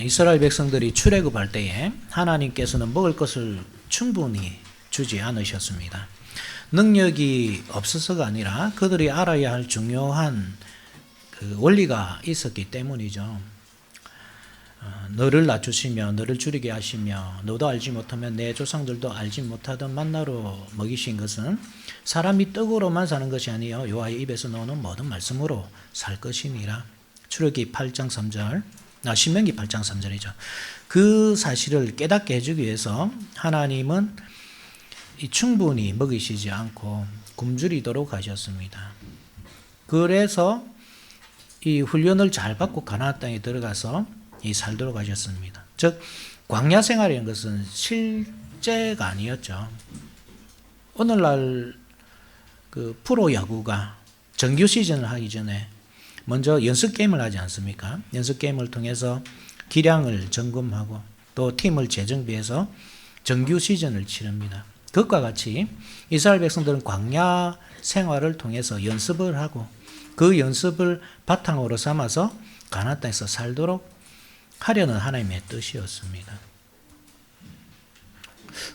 이스라엘 백성들이 출애굽할 때에 하나님께서는 먹을 것을 충분히 주지 않으셨습니다. 능력이 없어서가 아니라 그들이 알아야 할 중요한 그 원리가 있었기 때문이죠. 너를 낮추시며 너를 줄이게 하시며 너도 알지 못하면 내 조상들도 알지 못하던 만나로 먹이신 것은 사람이 떡으로만 사는 것이 아니요 여호와의 입에서 나오는 모든 말씀으로 살 것이니라. 출애굽기 8장 3절, 신명기 8장 3절이죠. 그 사실을 깨닫게 해주기 위해서 하나님은 충분히 먹이시지 않고 굶주리도록 하셨습니다. 그래서 이 훈련을 잘 받고 가나안 땅에 들어가서 살도록 하셨습니다. 즉 광야 생활이라는 것은 실제가 아니었죠. 오늘날 그 프로 야구가 정규 시즌을 하기 전에 먼저 연습 게임을 하지 않습니까? 연습 게임을 통해서 기량을 점검하고 또 팀을 재정비해서 정규 시즌을 치릅니다. 그것과 같이 이스라엘 백성들은 광야 생활을 통해서 연습을 하고 그 연습을 바탕으로 삼아서 가나안 땅에서 살도록 하려는 하나님의 뜻이었습니다.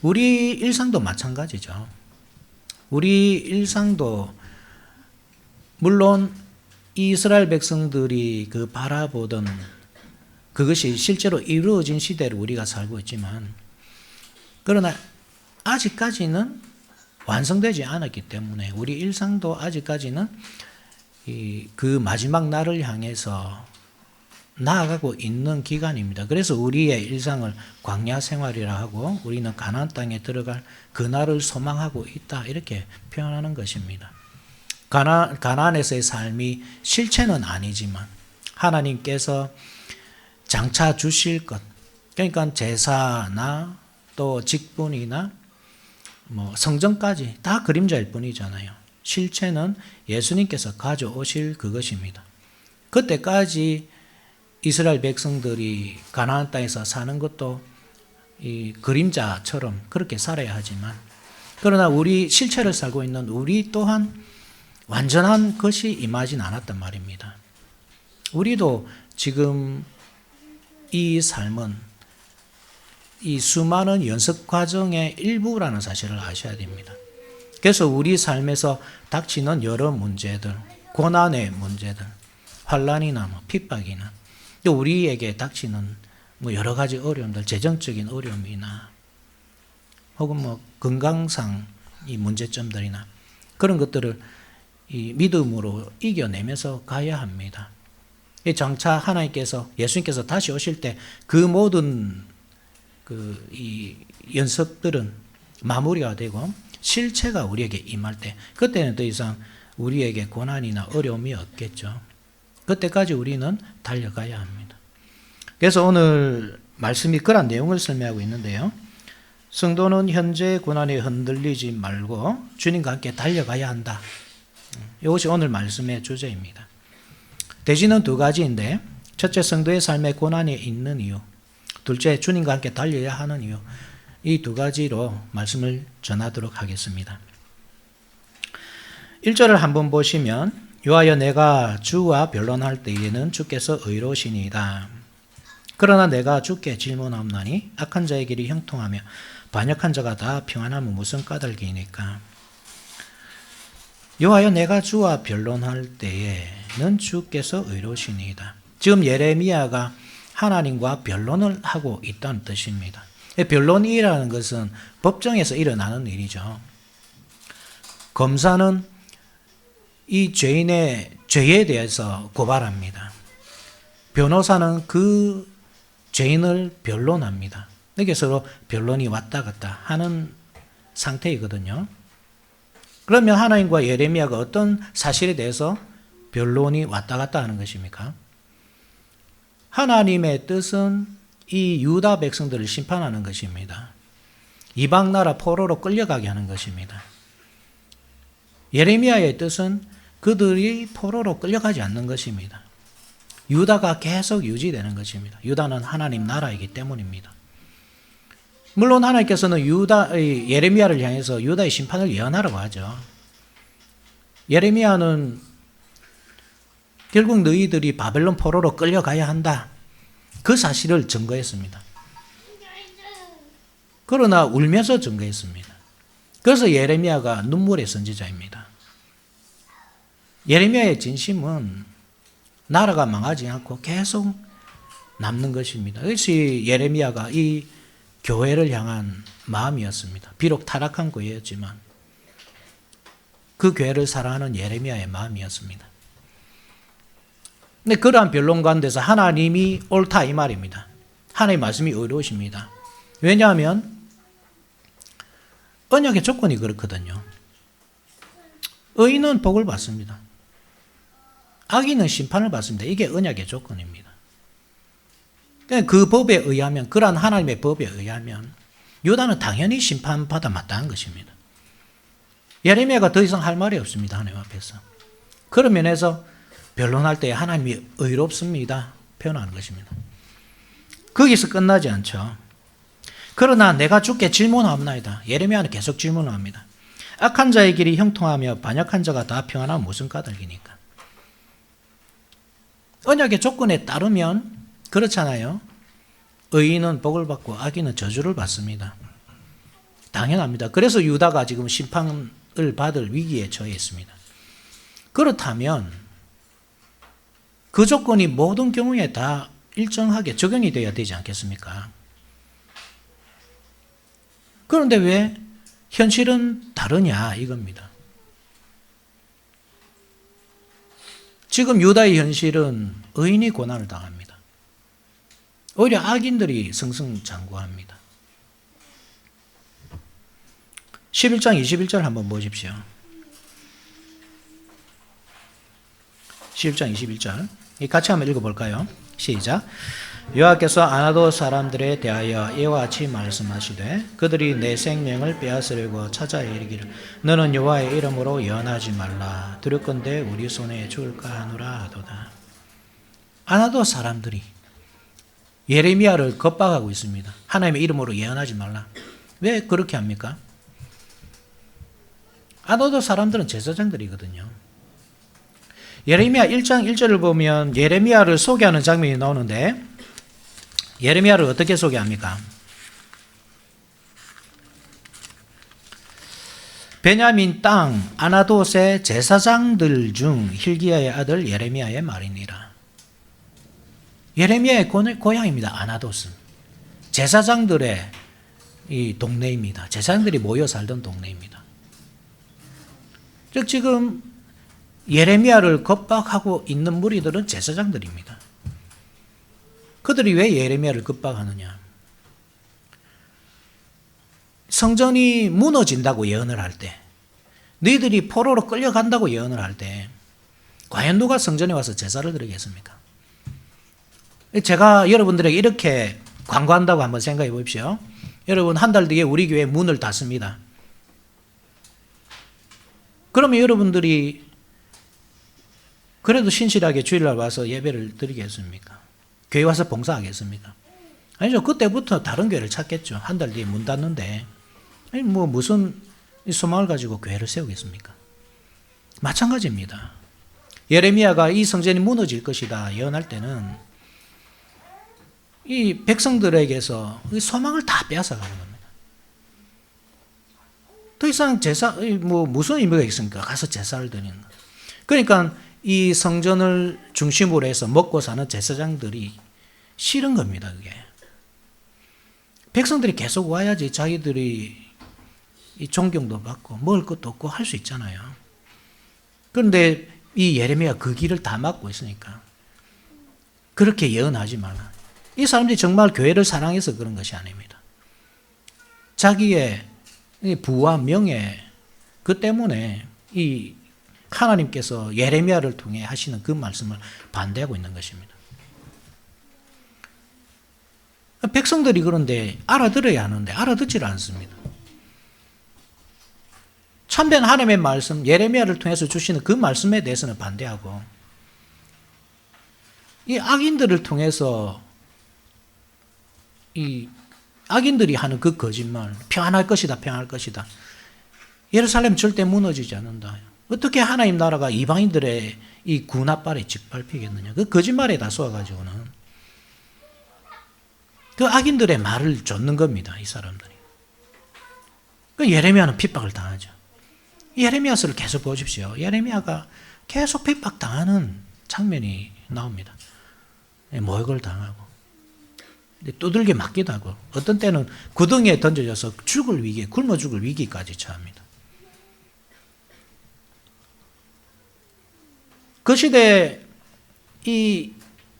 우리 일상도 마찬가지죠. 우리 일상도 물론 이스라엘 백성들이 그 바라보던 그것이 실제로 이루어진 시대를 우리가 살고 있지만 그러나 아직까지는 완성되지 않았기 때문에 우리 일상도 아직까지는 그 마지막 날을 향해서 나아가고 있는 기간입니다. 그래서 우리의 일상을 광야 생활이라 하고 우리는 가나안 땅에 들어갈 그날을 소망하고 있다 이렇게 표현하는 것입니다. 가나안에서의 삶이 실체는 아니지만 하나님께서 장차 주실 것, 그러니까 제사나 또 직분이나 성전까지 다 그림자일 뿐이잖아요. 실체는 예수님께서 가져오실 그것입니다. 그때까지 이스라엘 백성들이 가나안 땅에서 사는 것도 이 그림자처럼 그렇게 살아야 하지만 그러나 우리 실체를 살고 있는 우리 또한 완전한 것이 임하진 않았단 말입니다. 우리도 지금 이 삶은 이 수많은 연습 과정의 일부라는 사실을 아셔야 됩니다. 그래서 우리 삶에서 닥치는 여러 문제들, 고난의 문제들, 환난이나 핍박이나 또 우리에게 닥치는 여러 가지 어려움들, 재정적인 어려움이나 혹은 건강상 이 문제점들이나 그런 것들을 이 믿음으로 이겨내면서 가야 합니다. 장차 하나님께서 예수님께서 다시 오실 때 그 모든 이 연습들은 마무리가 되고 실체가 우리에게 임할 때 그때는 더 이상 우리에게 고난이나 어려움이 없겠죠. 그때까지 우리는 달려가야 합니다. 그래서 오늘 말씀이 그런 내용을 설명하고 있는데요. 성도는 현재 고난에 흔들리지 말고 주님과 함께 달려가야 한다. 이것이 오늘 말씀의 주제입니다. 대지는 두 가지인데 첫째 성도의 삶에 고난이 있는 이유, 둘째 주님과 함께 달려야 하는 이유, 이 두 가지로 말씀을 전하도록 하겠습니다. 1절을 한번 보시면 요하여 내가 주와 변론할 때에는 주께서 의로우시니이다. 그러나 내가 주께 질문하옵나니 악한 자의 길이 형통하며 반역한 자가 다 평안하면 무슨 까닭이니까. 요하여 내가 주와 변론할 때에는 주께서 의로우시니이다. 지금 예레미야가 하나님과 변론을 하고 있다는 뜻입니다. 변론이라는 것은 법정에서 일어나는 일이죠. 검사는 이 죄인의 죄에 대해서 고발합니다. 변호사는 그 죄인을 변론합니다. 이게 서로 변론이 왔다 갔다 하는 상태이거든요. 그러면 하나님과 예레미야가 어떤 사실에 대해서 변론이 왔다 갔다 하는 것입니까? 하나님의 뜻은 이 유다 백성들을 심판하는 것입니다. 이방 나라 포로로 끌려가게 하는 것입니다. 예레미야의 뜻은 그들이 포로로 끌려가지 않는 것입니다. 유다가 계속 유지되는 것입니다. 유다는 하나님 나라이기 때문입니다. 물론 하나님께서는 예레미야를 향해서 유다의 심판을 예언하라고 하죠. 예레미야는 결국 너희들이 바벨론 포로로 끌려가야 한다. 그 사실을 증거했습니다. 그러나 울면서 증거했습니다. 그래서 예레미야가 눈물의 선지자입니다. 예레미야의 진심은 나라가 망하지 않고 계속 남는 것입니다. 그것이 예레미야가 이 교회를 향한 마음이었습니다. 비록 타락한 교회였지만 그 교회를 사랑하는 예레미야의 마음이었습니다. 근데 그러한 변론 가운데서 하나님이 옳다 이 말입니다. 하나님의 말씀이 의로우십니다. 왜냐하면 언약의 조건이 그렇거든요. 의인은 복을 받습니다. 악인은 심판을 받습니다. 이게 언약의 조건입니다. 그 법에 의하면, 그러한 하나님의 법에 의하면 유다는 당연히 심판받아 마땅한 것입니다. 예레미야가 더 이상 할 말이 없습니다. 하나님 앞에서. 그런 면에서 변론할 때 하나님이 의롭습니다 표현하는 것입니다. 거기서 끝나지 않죠. 그러나 내가 주께 질문하옵나이다. 예레미야는 계속 질문을 합니다. 악한 자의 길이 형통하며 반역한 자가 다 평안하면 무슨 까닭이니까. 언약의 조건에 따르면 그렇잖아요. 의인은 복을 받고 악인은 저주를 받습니다. 당연합니다. 그래서 유다가 지금 심판을 받을 위기에 처해 있습니다. 그렇다면 그 조건이 모든 경우에 다 일정하게 적용이 되어야 되지 않겠습니까? 그런데 왜 현실은 다르냐 이겁니다. 지금 유다의 현실은 의인이 고난을 당합니다. 오히려 악인들이 승승장구합니다. 11장 21절 한번 보십시오. 11장 21절 같이 한번 읽어볼까요? 시작. 여호와께서 아나도 사람들에 대하여 이와 같이 말씀하시되 그들이 내 생명을 빼앗으려고 찾아 이르기를 너는 여호와의 이름으로 예언하지 말라 두렵건대 우리 손에 죽을까 하노라 하도다. 아나도 사람들이 예레미야를 겁박하고 있습니다. 하나님의 이름으로 예언하지 말라. 왜 그렇게 합니까? 아나도 사람들은 제사장들이거든요. 예레미야 1장 1절을 보면 예레미야를 소개하는 장면이 나오는데 예레미야를 어떻게 소개합니까? 베냐민 땅 아나돗의 제사장들 중 hil기야의 아들 예레미야의 말이니라. 예레미야의 고향입니다. 아나돗은 제사장들의 이 동네입니다. 제사장들이 모여 살던 동네입니다. 즉 지금 예레미야를 겁박하고 있는 무리들은 제사장들입니다. 그들이 왜 예레미야를 겁박하느냐? 성전이 무너진다고 예언을 할 때, 너희들이 포로로 끌려간다고 예언을 할 때, 과연 누가 성전에 와서 제사를 드리겠습니까? 제가 여러분들에게 이렇게 광고한다고 한번 생각해 보십시오. 여러분, 한 달 뒤에 우리 교회 문을 닫습니다. 그러면 여러분들이 그래도 신실하게 주일날 와서 예배를 드리겠습니까? 교회 와서 봉사하겠습니까? 아니죠. 그때부터 다른 교회를 찾겠죠. 한 달 뒤에 문 닫는데 아니 뭐 무슨 소망을 가지고 교회를 세우겠습니까? 마찬가지입니다. 예레미야가 이 성전이 무너질 것이다 예언할 때는 이 백성들에게서 소망을 다 빼앗아가는 겁니다. 더 이상 제사 뭐 무슨 의미가 있습니까? 가서 제사를 드리는 거. 그러니까 이 성전을 중심으로 해서 먹고 사는 제사장들이 싫은 겁니다. 그게 백성들이 계속 와야지 자기들이 이 존경도 받고 먹을 것도 없고 할 수 있잖아요. 그런데 이 예레미야 그 길을 다 막고 있으니까 그렇게 예언하지 말라. 이 사람들이 정말 교회를 사랑해서 그런 것이 아닙니다. 자기의 부와 명예 그 때문에 이 하나님께서 예레미야를 통해 하시는 그 말씀을 반대하고 있는 것입니다. 백성들이 그런데 알아들어야 하는데 알아듣지를 않습니다. 참된 하나님의 말씀, 예레미야를 통해서 주시는 그 말씀에 대해서는 반대하고 이 악인들을 통해서 이 악인들이 하는 그 거짓말, 평안할 것이다, 평안할 것이다. 예루살렘 절대 무너지지 않는다. 어떻게 하나님 나라가 이방인들의 이 군합발에 짓밟히겠느냐. 그 거짓말에 다 쏘아가지고는 그 악인들의 말을 좇는 겁니다. 이 사람들이. 그 예레미야는 핍박을 당하죠. 예레미야서를 계속 보십시오. 예레미야가 계속 핍박당하는 장면이 나옵니다. 모욕을 당하고 두들겨 맞기도 하고 어떤 때는 구덩이에 던져져서 죽을 위기, 굶어 죽을 위기까지 처합니다. 그 시대에 이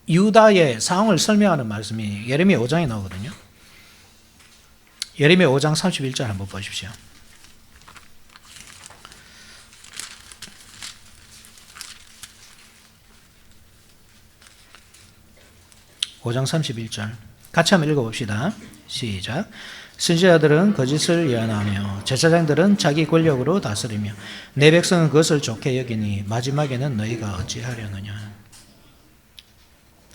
유다의 상황을 설명하는 말씀이 예레미야 5장에 나오거든요. 예레미야 5장 31절 한번 보십시오. 5장 31절 같이 한번 읽어봅시다. 시작. 선지자들은 거짓을 예언하며 제사장들은 자기 권력으로 다스리며 내 백성은 그것을 좋게 여기니 마지막에는 너희가 어찌하려느냐.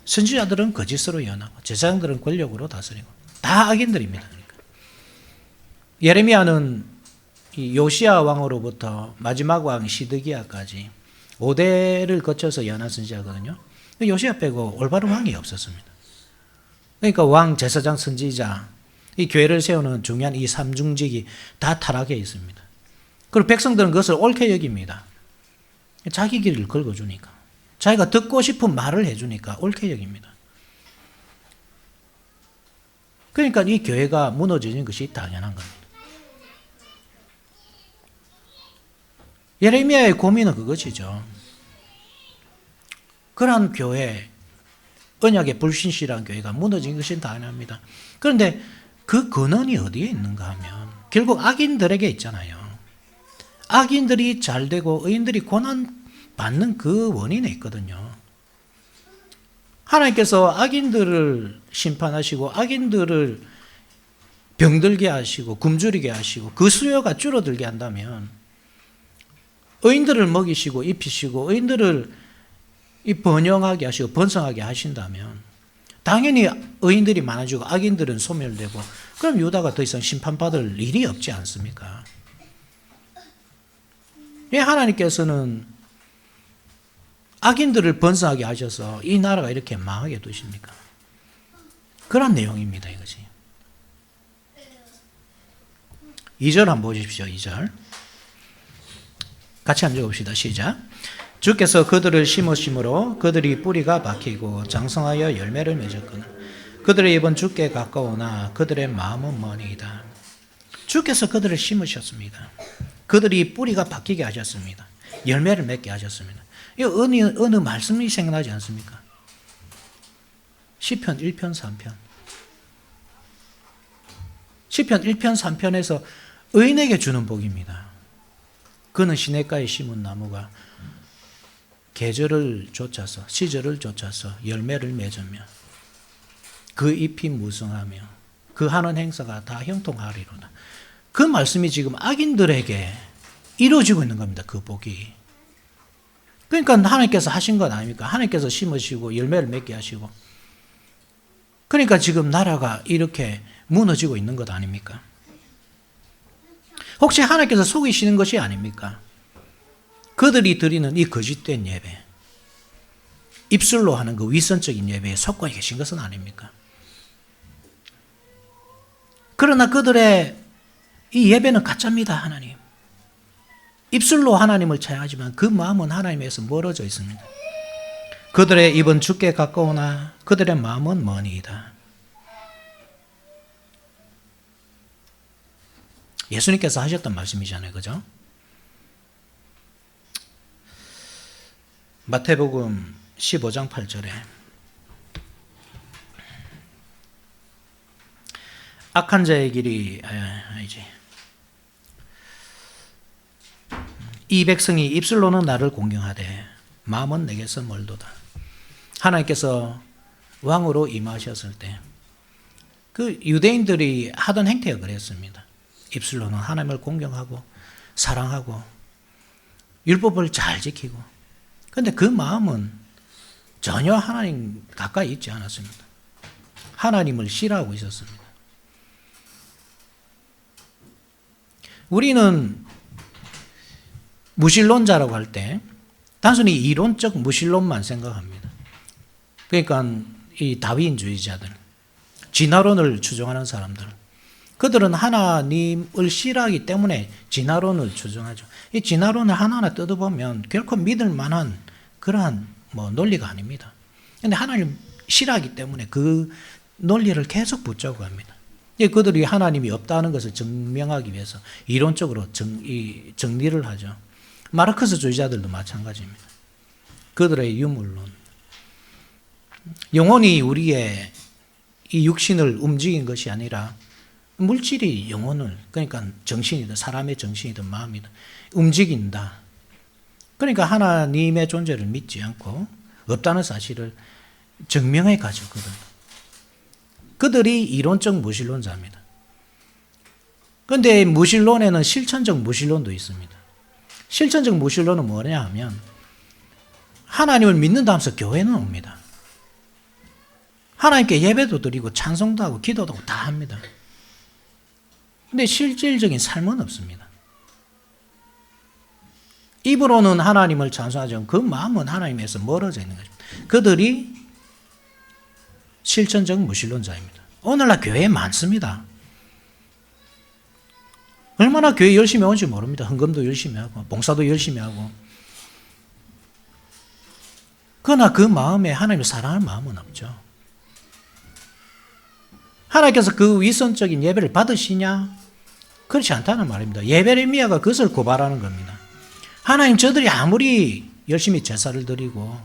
선지자들은 거짓으로 예언하고 제사장들은 권력으로 다스리고 다 악인들입니다. 그러니까. 예레미야는 이 요시야 왕으로부터 마지막 왕 시드기야까지 5대를 거쳐서 예언한 선지자거든요. 요시야 빼고 올바른 왕이 없었습니다. 그러니까 왕, 제사장, 선지자, 이 교회를 세우는 중요한 이 삼중직이 다 타락해 있습니다. 그리고 백성들은 그것을 옳게 여깁니다. 자기 길을 긁어주니까. 자기가 듣고 싶은 말을 해주니까 옳게 여깁니다. 그러니까 이 교회가 무너지는 것이 당연한 겁니다. 예레미야의 고민은 그것이죠. 그러한 교회, 언약의 불신실한 교회가 무너진 것이 당연합니다. 그런데 그 근원이 어디에 있는가 하면 결국 악인들에게 있잖아요. 악인들이 잘되고 의인들이 고난받는 그 원인에 있거든요. 하나님께서 악인들을 심판하시고 악인들을 병들게 하시고 굶주리게 하시고 그 수요가 줄어들게 한다면 의인들을 먹이시고 입히시고 의인들을 이 번영하게 하시고 번성하게 하신다면 당연히 의인들이 많아지고 악인들은 소멸되고 그럼 유다가 더 이상 심판받을 일이 없지 않습니까? 왜 하나님께서는 악인들을 번성하게 하셔서 이 나라가 이렇게 망하게 두십니까? 그런 내용입니다. 이것이. 2절 한번 보십시오. 2절 같이 한번 읽어봅시다. 시작. 주께서 그들을 심으심으로 그들이 뿌리가 박히고 장성하여 열매를 맺었거늘 그들의 입은 주께 가까우나 그들의 마음은 머니이다. 주께서 그들을 심으셨습니다. 그들이 뿌리가 박히게 하셨습니다. 열매를 맺게 하셨습니다. 이 어느 말씀이 생각나지 않습니까? 시편 1편 3편. 시편 1편 3편에서 의인에게 주는 복입니다. 그는 시냇가에 심은 나무가 계절을 쫓아서 시절을 쫓아서 열매를 맺으며 그 잎이 무성하며 그 하는 행사가 다 형통하리로다. 그 말씀이 지금 악인들에게 이루어지고 있는 겁니다. 그 복이. 그러니까 하나님께서 하신 것 아닙니까? 하나님께서 심으시고 열매를 맺게 하시고 그러니까 지금 나라가 이렇게 무너지고 있는 것 아닙니까? 혹시 하나님께서 속이시는 것이 아닙니까? 그들이 드리는 이 거짓된 예배, 입술로 하는 그 위선적인 예배에 속고 계신 것은 아닙니까? 그러나 그들의 이 예배는 가짜입니다. 하나님. 입술로 하나님을 찬양하지만 그 마음은 하나님에서 멀어져 있습니다. 그들의 입은 주께 가까우나 그들의 마음은 머니이다. 예수님께서 하셨던 말씀이잖아요. 그죠? 마태복음 15장 8절에 악한 자의 길이 이 백성이 입술로는 나를 공경하되 마음은 내게서 멀도다. 하나님께서 왕으로 임하셨을 때 그 유대인들이 하던 행태가 그랬습니다. 입술로는 하나님을 공경하고 사랑하고 율법을 잘 지키고 그런데 그 마음은 전혀 하나님 가까이 있지 않았습니다. 하나님을 싫어하고 있었습니다. 우리는 무신론자라고 할 때 단순히 이론적 무신론만 생각합니다. 그러니까 이 다윈주의자들, 진화론을 추종하는 사람들. 그들은 하나님을 싫어하기 때문에 진화론을 추종하죠. 이 진화론을 하나하나 뜯어보면 결코 믿을 만한 그러한 논리가 아닙니다. 그런데 하나님 싫어하기 때문에 그 논리를 계속 붙잡고 합니다. 그들이 하나님이 없다는 것을 증명하기 위해서 이론적으로 정리를 하죠. 마르크스주의자들도 마찬가지입니다. 그들의 유물론. 영혼이 우리의 이 육신을 움직인 것이 아니라 물질이 영혼을, 그러니까 정신이든 사람의 정신이든 마음이든 움직인다. 그러니까 하나님의 존재를 믿지 않고 없다는 사실을 증명해 가죠. 그들이 이론적 무신론자입니다. 그런데 무신론에는 실천적 무신론도 있습니다. 실천적 무신론은 뭐냐 하면 하나님을 믿는다 하면서 교회는 옵니다. 하나님께 예배도 드리고 찬송도 하고 기도도 하고 다 합니다. 근데 실질적인 삶은 없습니다. 입으로는 하나님을 찬송하지만 그 마음은 하나님에서 멀어져 있는 것입니다. 그들이 실천적 무신론자입니다. 오늘날 교회에 많습니다. 얼마나 교회 열심히 오는지 모릅니다. 헌금도 열심히 하고 봉사도 열심히 하고. 그러나 그 마음에 하나님을 사랑하는 마음은 없죠. 하나님께서 그 위선적인 예배를 받으시냐? 그렇지 않다는 말입니다. 예베레미야가 그것을 고발하는 겁니다. 하나님, 저들이 아무리 열심히 제사를 드리고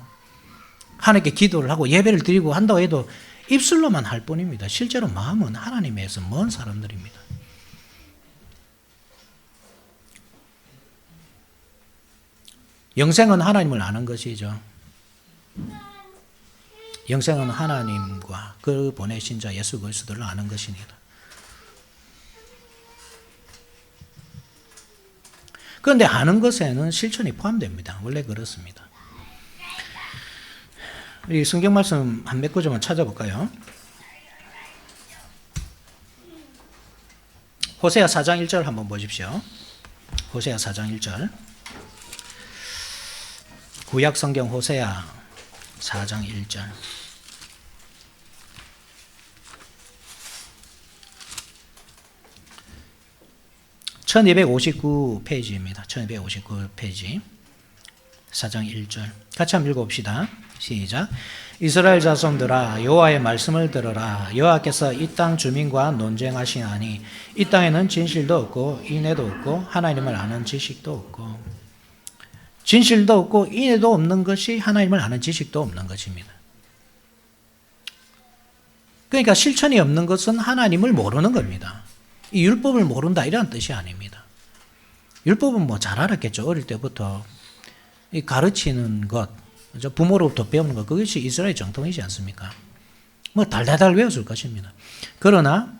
하나님께 기도를 하고 예배를 드리고 한다고 해도 입술로만 할 뿐입니다. 실제로 마음은 하나님에서 먼 사람들입니다. 영생은 하나님을 아는 것이죠. 영생은 하나님과 그 보내신 자 예수 그리스도를 아는 것입니다. 그런데 아는 것에는 실천이 포함됩니다. 원래 그렇습니다. 우리 성경 말씀 한 몇 구절만 찾아볼까요? 호세아 4장 1절 한번 보십시오. 호세아 4장 1절. 구약 성경 호세아 4장 1절. (1259페이지입니다) 1259페이지 4장 1절 같이 한번 읽어봅시다. 시작. 이스라엘 자손들아 여호와의 말씀을 들으라. 여호와께서 이 땅 주민과 논쟁하시나니 이 땅에는 진실도 없고 인애도 없고 하나님을 아는 지식도 없고. 진실도 없고 인애도 없는 것이 하나님을 아는 지식도 없는 것입니다. 그러니까 실천이 없는 것은 하나님을 모르는 겁니다. 이 율법을 모른다 이런 뜻이 아닙니다. 율법은 뭐 잘 알았겠죠. 어릴 때부터 이 가르치는 것, 부모로부터 배우는 것, 그것이 이스라엘 정통이지 않습니까? 뭐 달달달 외웠을 것입니다. 그러나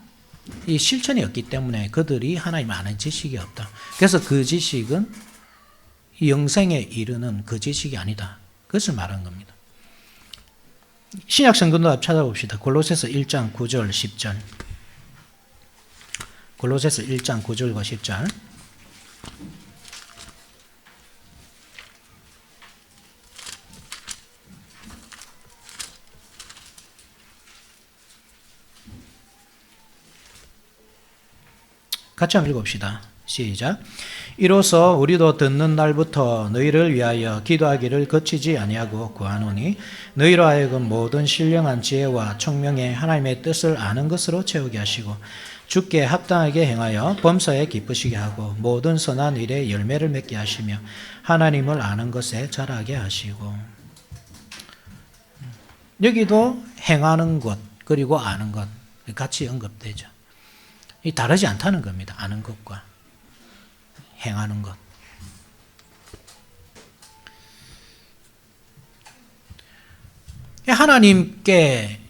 이 실천이 없기 때문에 그들이 하나님을 아는 지식이 없다. 그래서 그 지식은 영생에 이르는 그 지식이 아니다. 그것을 말한 겁니다. 신약 성경도 찾아봅시다. 골로새서 1장 9절 10절. 골로새서 1장 9절과 10절. 같이 한번 읽어봅시다. 시작. 이로써 우리도 듣는 날부터 너희를 위하여 기도하기를 거치지 아니하고 구하노니 너희로 하여금 모든 신령한 지혜와 총명의 하나님의 뜻을 아는 것으로 채우게 하시고 주께 합당하게 행하여 범사에 기쁘시게 하고 모든 선한 일에 열매를 맺게 하시며 하나님을 아는 것에 자라게 하시고. 여기도 행하는 것 그리고 아는 것 같이 언급되죠. 이 다르지 않다는 겁니다. 아는 것과 행하는 것. 하나님께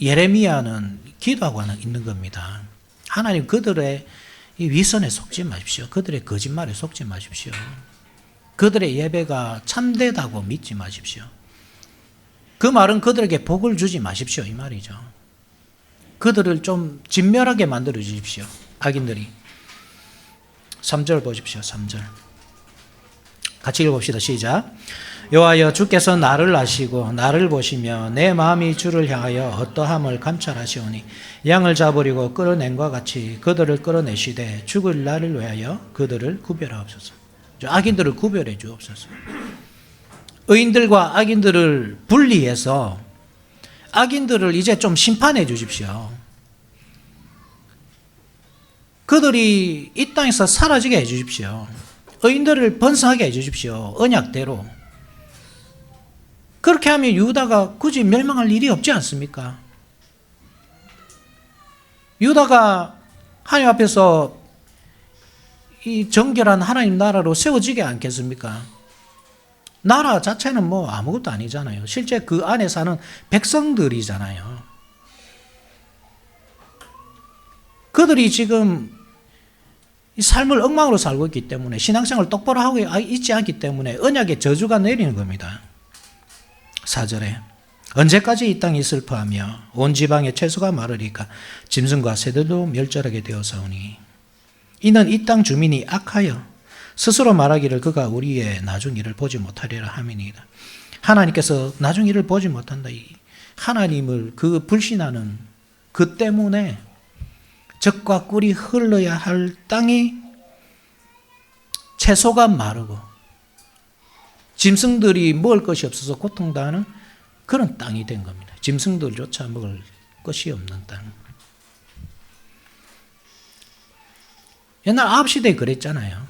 예레미야는 기도하고 있는 겁니다. 하나님, 그들의 이 위선에 속지 마십시오. 그들의 거짓말에 속지 마십시오. 그들의 예배가 참되다고 믿지 마십시오. 그 말은 그들에게 복을 주지 마십시오, 이 말이죠. 그들을 좀 진멸하게 만들어 주십시오. 악인들이. 3절 보십시오. 3절 같이 읽어봅시다. 시작. 여호와여 주께서 나를 아시고 나를 보시며 내 마음이 주를 향하여 어떠함을 감찰하시오니 양을 잡으려고 끌어낸과 같이 그들을 끌어내시되 죽을 날을 위하여 그들을 구별하옵소서. 악인들을 구별해 주옵소서. 의인들과 악인들을 분리해서 악인들을 이제 좀 심판해 주십시오. 그들이 이 땅에서 사라지게 해 주십시오. 의인들을 번성하게 해 주십시오. 언약대로. 그렇게 하면 유다가 굳이 멸망할 일이 없지 않습니까? 유다가 하나님 앞에서 이 정결한 하나님 나라로 세워지게 않겠습니까? 나라 자체는 뭐 아무것도 아니잖아요. 실제 그 안에 사는 백성들이잖아요. 그들이 지금 이 삶을 엉망으로 살고 있기 때문에 신앙생활을 똑바로 하고 있지 않기 때문에 언약의 저주가 내리는 겁니다. 4절에 언제까지 이 땅이 슬퍼하며 온 지방의 채소가 마르리까 짐승과 새들도 멸절하게 되어서오니 이는 이 땅 주민이 악하여 스스로 말하기를 그가 우리의 나중 일을 보지 못하리라 함이니이다. 하나님께서 나중 일을 보지 못한다. 하나님을 그 불신하는 그 때문에 젖과 꿀이 흘러야 할 땅이 채소가 마르고 짐승들이 먹을 것이 없어서 고통당하는 그런 땅이 된 겁니다. 짐승들조차 먹을 것이 없는 땅. 옛날 아합시대에 그랬잖아요.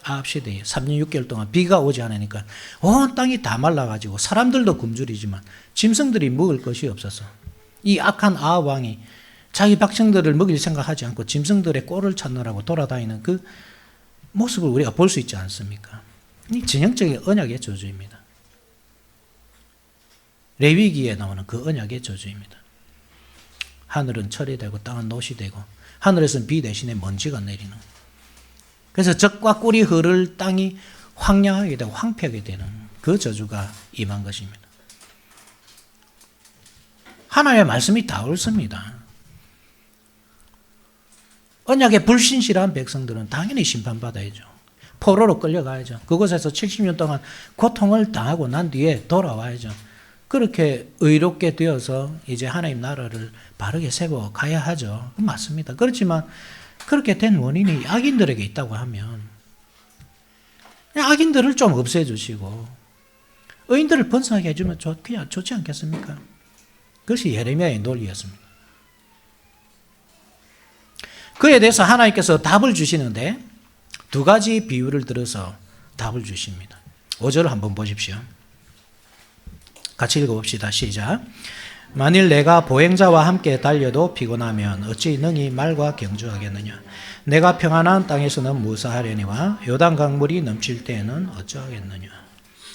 아합시대에 3년 6개월 동안 비가 오지 않으니까 온 땅이 다 말라가지고 사람들도 굶주리지만 짐승들이 먹을 것이 없어서 이 악한 아합 왕이 자기 백성들을 먹일 생각하지 않고 짐승들의 꼴을 찾느라고 돌아다니는 그 모습을 우리가 볼 수 있지 않습니까? 이 전형적인 언약의 저주입니다. 레위기에 나오는 그 언약의 저주입니다. 하늘은 철이 되고 땅은 노시 되고 하늘에서는 비 대신에 먼지가 내리는. 그래서 젖과 꿀이 흐를 땅이 황량하게 되고 황폐하게 되는 그 저주가 임한 것입니다. 하나님의 말씀이 다 옳습니다. 언약에 불신실한 백성들은 당연히 심판받아야죠. 포로로 끌려가야죠. 그곳에서 70년 동안 고통을 당하고 난 뒤에 돌아와야죠. 그렇게 의롭게 되어서 이제 하나님 나라를 바르게 세워 가야 하죠. 맞습니다. 그렇지만 그렇게 된 원인이 악인들에게 있다고 하면 악인들을 좀 없애주시고 의인들을 번성하게 해주면 그냥 좋지 않겠습니까? 그것이 예레미야의 논리였습니다. 그에 대해서 하나님께서 답을 주시는데 두 가지 비유를 들어서 답을 주십니다. 5절을 한번 보십시오. 같이 읽어봅시다. 시작. 만일 내가 보행자와 함께 달려도 피곤하면 어찌 능히 말과 경주하겠느냐. 내가 평안한 땅에서는 무사하려니와 요단 강물이 넘칠 때에는 어쩌하겠느냐.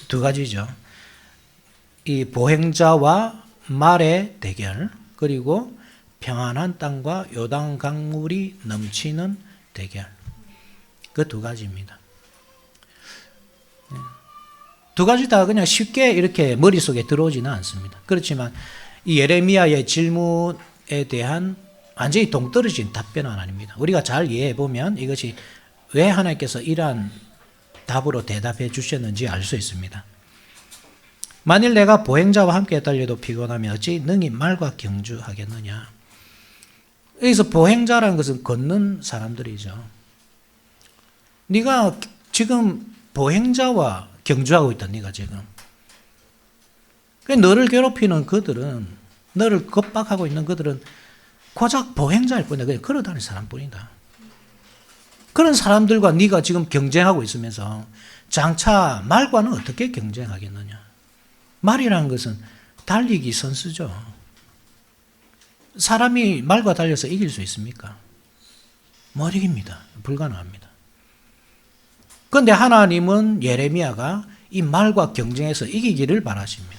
두 가지죠. 이 보행자와 말의 대결, 그리고 평안한 땅과 요단 강물이 넘치는 대결. 그 두 가지입니다. 두 가지 다 그냥 쉽게 이렇게 머릿속에 들어오지는 않습니다. 그렇지만 이 예레미야의 질문에 대한 완전히 동떨어진 답변은 아닙니다. 우리가 잘 이해해 보면 이것이 왜 하나님께서 이러한 답으로 대답해 주셨는지 알 수 있습니다. 만일 내가 보행자와 함께 달려도 피곤하면 어찌 능히 말과 경주하겠느냐. 여기서 보행자라는 것은 걷는 사람들이죠. 네가 지금 보행자와 경주하고 있다. 네가 지금. 너를 괴롭히는 그들은, 너를 겁박하고 있는 그들은 고작 보행자일 뿐이야. 그냥 걸어다니는 사람뿐이다. 그런 사람들과 네가 지금 경쟁하고 있으면서 장차 말과는 어떻게 경쟁하겠느냐. 말이라는 것은 달리기 선수죠. 사람이 말과 달려서 이길 수 있습니까? 못 이깁니다. 불가능합니다. 그런데 하나님은 예레미야가 이 말과 경쟁해서 이기기를 바라십니다.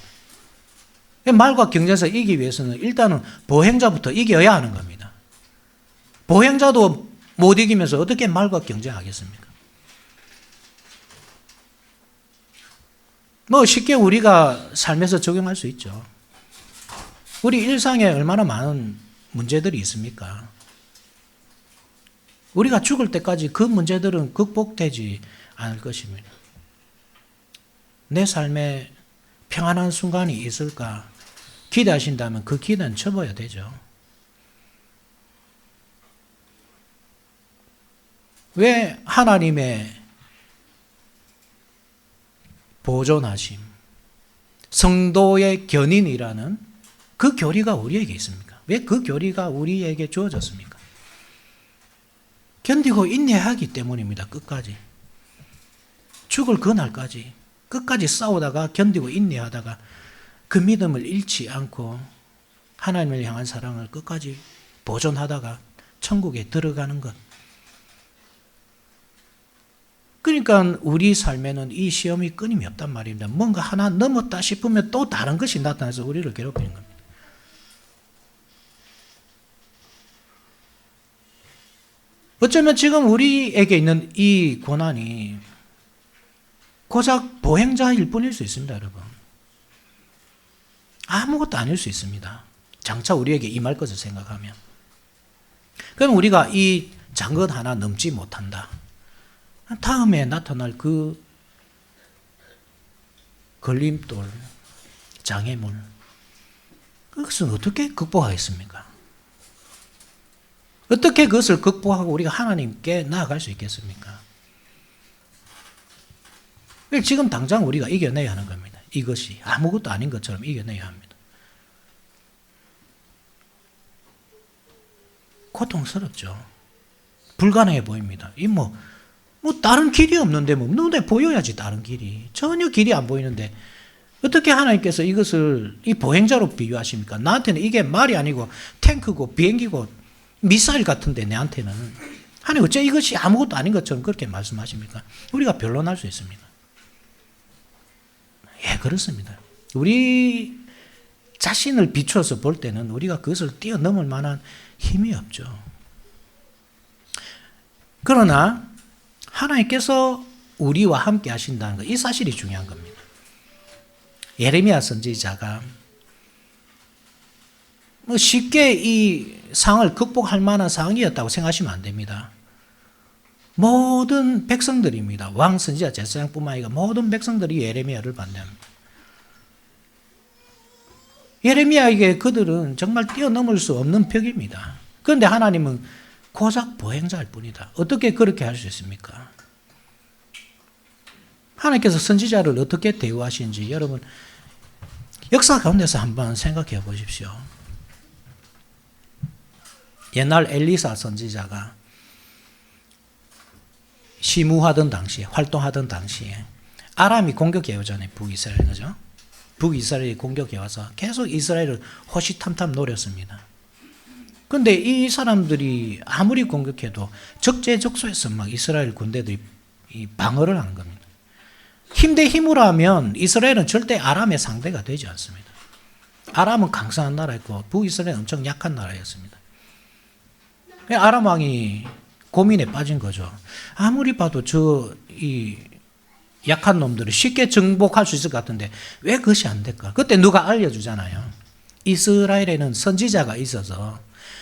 말과 경쟁해서 이기기 위해서는 일단은 보행자부터 이겨야 하는 겁니다. 보행자도 못 이기면서 어떻게 말과 경쟁하겠습니까? 뭐 쉽게 우리가 삶에서 적용할 수 있죠. 우리 일상에 얼마나 많은 문제들이 있습니까? 우리가 죽을 때까지 그 문제들은 극복되지 않을 것입니다. 내 삶에 평안한 순간이 있을까 기대하신다면 그 기대는 접어야 되죠. 왜 하나님의 보존하심, 성도의 견인이라는 그 교리가 우리에게 있습니까? 왜 그 교리가 우리에게 주어졌습니까? 견디고 인내하기 때문입니다. 끝까지. 죽을 그날까지 끝까지 싸우다가 견디고 인내하다가 그 믿음을 잃지 않고 하나님을 향한 사랑을 끝까지 보존하다가 천국에 들어가는 것. 그러니까 우리 삶에는 이 시험이 끊임이 없단 말입니다. 뭔가 하나 넘었다 싶으면 또 다른 것이 나타나서 우리를 괴롭히는 겁니다. 어쩌면 지금 우리에게 있는 이 고난이 고작 보행자일 뿐일 수 있습니다, 여러분. 아무것도 아닐 수 있습니다. 장차 우리에게 임할 것을 생각하면. 그럼 우리가 이 장것 하나 넘지 못한다. 다음에 나타날 그 걸림돌, 장애물, 그것은 어떻게 극복하겠습니까? 어떻게 그것을 극복하고 우리가 하나님께 나아갈 수 있겠습니까? 지금 당장 우리가 이겨내야 하는 겁니다. 이것이 아무것도 아닌 것처럼 이겨내야 합니다. 고통스럽죠. 불가능해 보입니다. 뭐 다른 길이 없는데 눈에 보여야지 다른 길이. 전혀 길이 안 보이는데 어떻게 하나님께서 이것을 이 보행자로 비유하십니까? 나한테는 이게 말이 아니고 탱크고 비행기고 미사일 같은데 내한테는. 하나님 어째 이것이 아무것도 아닌 것처럼 그렇게 말씀하십니까? 우리가 변론할 수 있습니다. 예, 그렇습니다. 우리 자신을 비추어서 볼 때는 우리가 그것을 뛰어넘을 만한 힘이 없죠. 그러나 하나님께서 우리와 함께 하신다는 것, 이 사실이 중요한 겁니다. 예레미야 선지자가 쉽게 이 상황을 극복할 만한 상황이었다고 생각하시면 안 됩니다. 모든 백성들입니다. 왕 선지자 제사장뿐만 아니라 모든 백성들이 예레미야를 반대합니다. 예레미야에게 그들은 정말 뛰어넘을 수 없는 벽입니다. 그런데 하나님은 고작 보행자일 뿐이다. 어떻게 그렇게 할 수 있습니까? 하나님께서 선지자를 어떻게 대우하시는지 여러분 역사 가운데서 한번 생각해 보십시오. 옛날 엘리사 선지자가 시무하던 당시에, 활동하던 당시에 아람이 공격해 오잖아요. 북이스라엘, 그죠? 북이스라엘이 공격해 와서 계속 이스라엘을 호시탐탐 노렸습니다. 그런데 이 사람들이 아무리 공격해도 적재적소에서 막 이스라엘 군대들이 방어를 하는 겁니다. 힘 대 힘으로 하면 이스라엘은 절대 아람의 상대가 되지 않습니다. 아람은 강성한 나라였고 북이스라엘은 엄청 약한 나라였습니다. 아람 왕이 고민에 빠진 거죠. 아무리 봐도 이 약한 놈들을 쉽게 정복할 수 있을 것 같은데 왜 그것이 안 될까? 그때 누가 알려주잖아요. 이스라엘에는 선지자가 있어서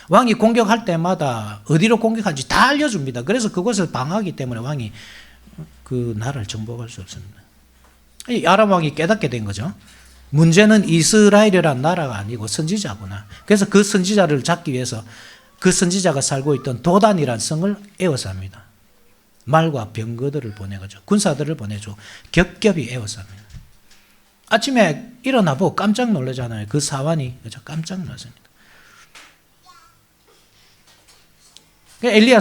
왕이 공격할 때마다 어디로 공격하는지 다 알려줍니다. 그래서 그것을 방어하기 때문에 왕이 그 나라를 정복할 수 없습니다. 이 아람 왕이 깨닫게 된 거죠. 문제는 이스라엘이라는 나라가 아니고 선지자구나. 그래서 그 선지자를 잡기 위해서 그 선지자가 살고 있던 도단이라는 성을 에워싸 합니다. 말과 병거들을 보내가지고 군사들을 보내줘 겹겹이 에워싸 합니다. 아침에 일어나 보고 깜짝 놀라잖아요. 그 사환이 그죠? 깜짝 놀랐습니다. 엘리사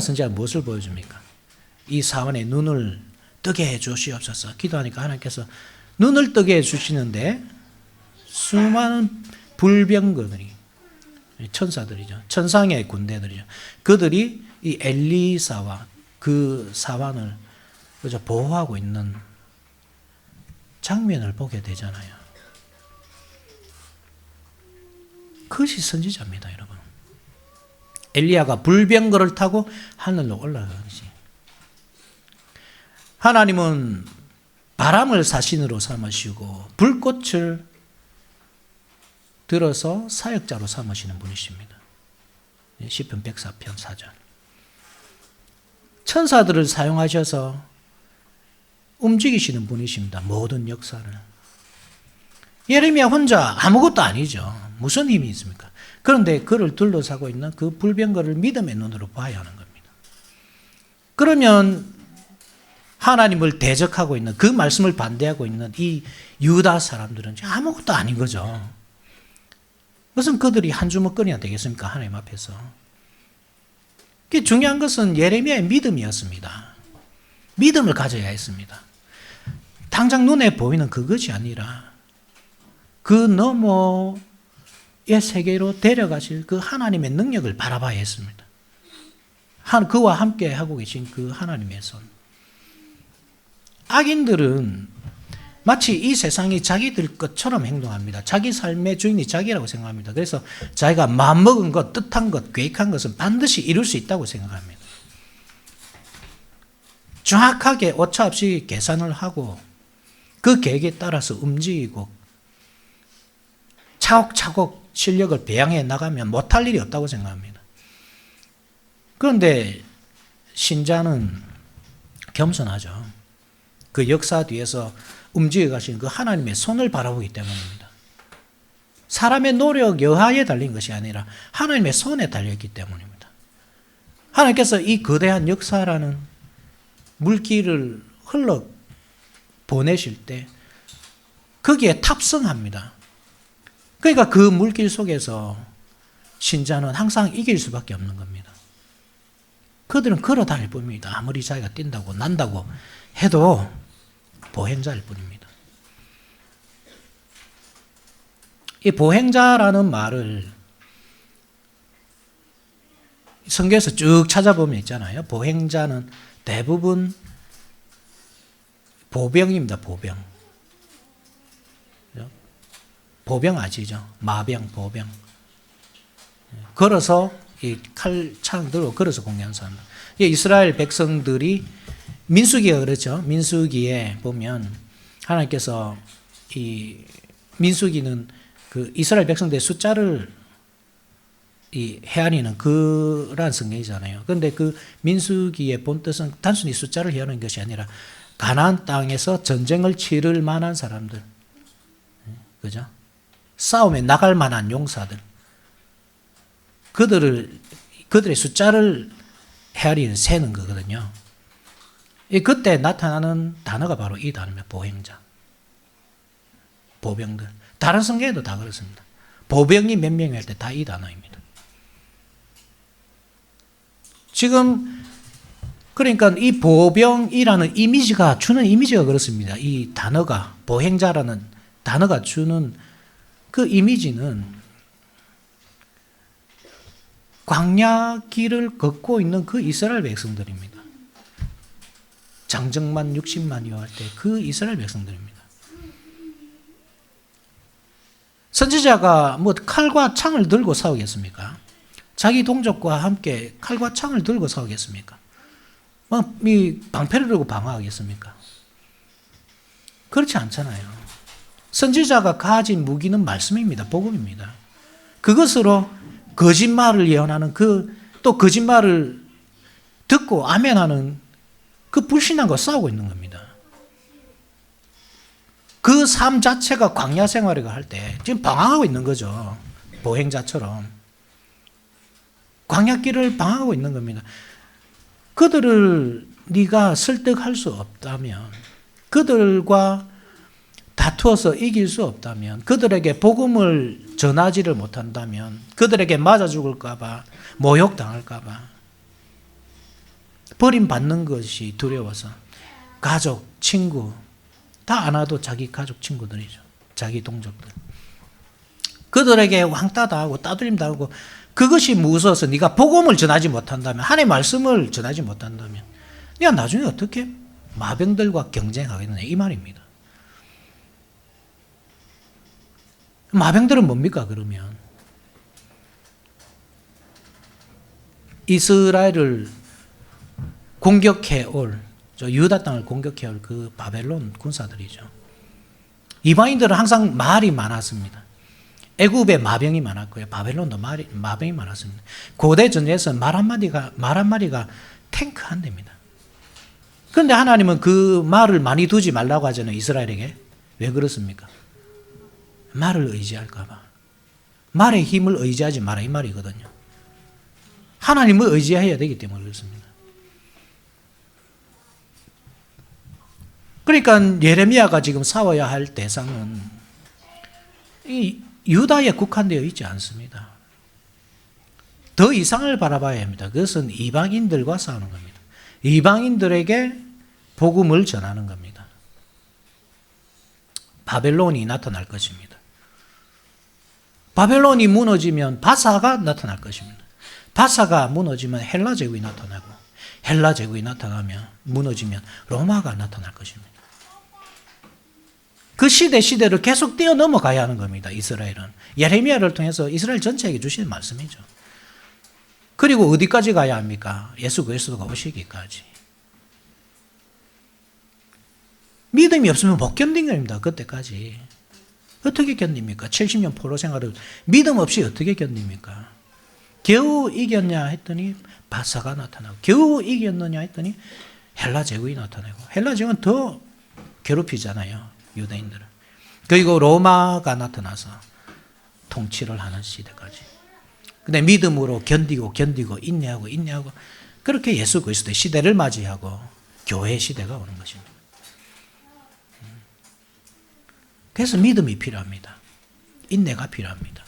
선지자가 무엇을 보여줍니까? 이 사환의 눈을 뜨게 해 주시옵소서 기도하니까 하나님께서 눈을 뜨게 해 주시는데 수많은 불병거들이 천사들이죠. 천상의 군대들이죠. 그들이 이 엘리사와 그 사환을 그저 보호하고 있는 장면을 보게 되잖아요. 그것이 선지자입니다, 여러분. 엘리야가 불병거를 타고 하늘로 올라가듯이. 하나님은 바람을 사신으로 삼으시고 불꽃을 들어서 사역자로 삼으시는 분이십니다. 시편 104편 4절. 천사들을 사용하셔서 움직이시는 분이십니다. 모든 역사를. 예레미야 혼자 아무것도 아니죠. 무슨 힘이 있습니까? 그런데 그를 둘러싸고 있는 그 불병거를 믿음의 눈으로 봐야 하는 겁니다. 그러면 하나님을 대적하고 있는, 그 말씀을 반대하고 있는 이 유다 사람들은 아무것도 아닌 거죠. 무슨 그들이 한 주먹거리나 되겠습니까? 하나님 앞에서. 중요한 것은 예레미야의 믿음이었습니다. 믿음을 가져야 했습니다. 당장 눈에 보이는 그것이 아니라 그 너머의 세계로 데려가실 그 하나님의 능력을 바라봐야 했습니다. 그와 함께 하고 계신 그 하나님의 손. 악인들은 마치 이 세상이 자기들 것처럼 행동합니다. 자기 삶의 주인이 자기라고 생각합니다. 그래서 자기가 마음먹은 것, 뜻한 것, 계획한 것은 반드시 이룰 수 있다고 생각합니다. 정확하게 오차없이 계산을 하고 그 계획에 따라서 움직이고 차곡차곡 실력을 배양해 나가면 못할 일이 없다고 생각합니다. 그런데 신자는 겸손하죠. 그 역사 뒤에서 움직여 가신 그 하나님의 손을 바라보기 때문입니다. 사람의 노력 여하에 달린 것이 아니라 하나님의 손에 달려있기 때문입니다. 하나님께서 이 거대한 역사라는 물길을 흘러 보내실 때 거기에 탑승합니다. 그러니까 그 물길 속에서 신자는 항상 이길 수밖에 없는 겁니다. 그들은 걸어 다닐 뿐입니다. 아무리 자기가 뛴다고 난다고 해도 보행자일 뿐입니다. 이 보행자라는 말을 성경에서 쭉 찾아보면 있잖아요. 보행자는 대부분 보병입니다. 보병. 보병 아시죠? 마병, 보병. 걸어서 이 칼창 들고 걸어서 공격하는 사람. 이스라엘 백성들이 민수기가 그렇죠. 민수기에 보면 하나님께서 이 민수기는 그 이스라엘 백성들의 숫자를 이 헤아리는 그런 성경이잖아요. 그런데 그 민수기의 본 뜻은 단순히 숫자를 헤아리는 것이 아니라 가나안 땅에서 전쟁을 치를 만한 사람들, 그죠? 싸움에 나갈 만한 용사들, 그들의 숫자를 헤아리는 세는 거거든요. 그때 나타나는 단어가 바로 이 단어입니다. 보행자, 보병들. 다른 성경에도 다 그렇습니다. 보병이 몇 명이 할 때 다 이 단어입니다. 지금 그러니까 이 보병이라는 이미지가 주는 이미지가 그렇습니다. 이 단어가 보행자라는 단어가 주는 그 이미지는 광야 길을 걷고 있는 그 이스라엘 백성들입니다. 장정만 60만이어 할 때 그 이스라엘 백성들입니다. 선지자가 뭐 칼과 창을 들고 싸우겠습니까? 자기 동족과 함께 칼과 창을 들고 싸우겠습니까? 이 방패를 들고 방어하겠습니까? 그렇지 않잖아요. 선지자가 가진 무기는 말씀입니다. 복음입니다. 그것으로 거짓말을 예언하는 또 거짓말을 듣고 아멘하는 그 불신앙과 싸우고 있는 겁니다. 그 삶 자체가 광야 생활을 할 때 지금 방황하고 있는 거죠. 보행자처럼. 광야길을 방황하고 있는 겁니다. 그들을 네가 설득할 수 없다면, 그들과 다투어서 이길 수 없다면, 그들에게 복음을 전하지를 못한다면, 그들에게 맞아 죽을까 봐, 모욕당할까 봐, 버림받는 것이 두려워서 가족, 친구 다 안 와도 자기 가족 친구들이죠. 자기 동족들. 그들에게 왕따 당하고 따돌림 당하고 그것이 무서워서 네가 복음을 전하지 못한다면, 하나님의 말씀을 전하지 못한다면 네가 나중에 어떻게 마병들과 경쟁하겠느냐 이 말입니다. 마병들은 뭡니까 그러면? 이스라엘을 공격해 올, 유다 땅을 공격해 올 그 바벨론 군사들이죠. 이방인들은 항상 말이 많았습니다. 애굽에 마병이 많았고요. 바벨론도 마병이 많았습니다. 고대 전쟁에서 말 한마디가 탱크 한 대입니다. 그런데 하나님은 그 말을 많이 두지 말라고 하잖아요. 이스라엘에게. 왜 그렇습니까? 말을 의지할까 봐. 말의 힘을 의지하지 마라 이 말이거든요. 하나님을 의지해야 되기 때문에 그렇습니다. 그러니까 예레미야가 지금 싸워야 할 대상은 이 유다에 국한되어 있지 않습니다. 더 이상을 바라봐야 합니다. 그것은 이방인들과 싸우는 겁니다. 이방인들에게 복음을 전하는 겁니다. 바벨론이 나타날 것입니다. 바벨론이 무너지면 바사가 나타날 것입니다. 바사가 무너지면 헬라 제국이 나타나고, 헬라 제국이 나타나면 무너지면 로마가 나타날 것입니다. 그 시대를 계속 뛰어넘어가야 하는 겁니다. 이스라엘은. 예레미야를 통해서 이스라엘 전체에게 주시는 말씀이죠. 그리고 어디까지 가야 합니까? 예수 그리스도가 오시기까지. 믿음이 없으면 못 견딘 겁니다. 그때까지. 어떻게 견딥니까? 70년 포로 생활을 믿음 없이 어떻게 견딥니까? 겨우 이겼냐 했더니 바사가 나타나고, 겨우 이겼느냐 했더니 헬라 제국이 나타나고, 헬라 제국은 더 괴롭히잖아요. 유대인들을. 그리고 로마가 나타나서 통치를 하는 시대까지. 근데 믿음으로 견디고 인내하고 그렇게 예수 그리스도의 시대를 맞이하고 교회 시대가 오는 것입니다. 그래서 믿음이 필요합니다. 인내가 필요합니다.